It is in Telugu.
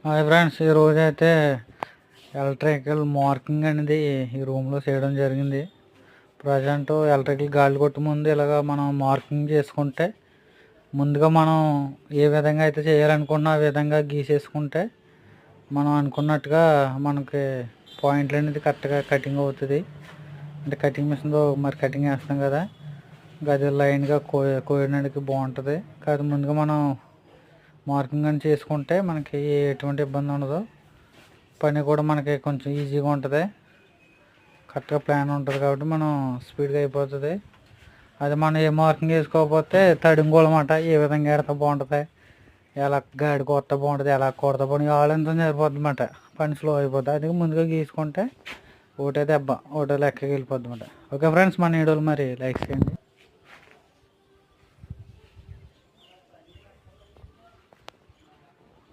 హాయ్ ఫ్రెండ్స్, ఈరోజైతే ఎలక్ట్రికల్ మార్కింగ్ అనేది ఈ రూమ్లో చేయడం జరిగింది. ప్రజెంట్ ఎలక్ట్రికల్ గాలి కొట్టు ముందు ఇలాగ మనం మార్కింగ్ చేసుకుంటే, ముందుగా మనం ఏ విధంగా అయితే చేయాలనుకున్నా ఆ విధంగా గీసేసుకుంటే మనం అనుకున్నట్టుగా మనకి పాయింట్లు అనేది కరెక్ట్గా కటింగ్ అవుతుంది. అంటే కటింగ్ మిషన్తో మరి కటింగ్ వేస్తాం కదా, అది లైన్గా కోయడానికి బాగుంటుంది. కాదు ముందుగా మనం మార్కింగ్ అని చేసుకుంటే మనకి ఎటువంటి ఇబ్బంది ఉండదు. పని కూడా మనకి కొంచెం ఈజీగా ఉంటుంది. కరెక్ట్గా ప్లాన్ ఉంటుంది కాబట్టి మనం స్పీడ్గా అయిపోతుంది. అది మనం ఏ మార్కింగ్ వేసుకోకపోతే తడింగోలమాట, ఏ విధంగా ఎడితే బాగుంటుంది, ఎలా గాడి కొడితే బాగుంటుంది, ఎలా కొడితే బాగుంటుంది, ఆలోచన సరిపోద్ది అన్నమాట. పని స్లో అయిపోద్ది. అది ముందుగా గీసుకుంటే ఒకటే దెబ్బ ఒకటే లెక్కకి వెళ్ళిపోద్ది అన్నమాట. ఓకే ఫ్రెండ్స్, మన వీడియోలు మరి లైక్ చేయండి.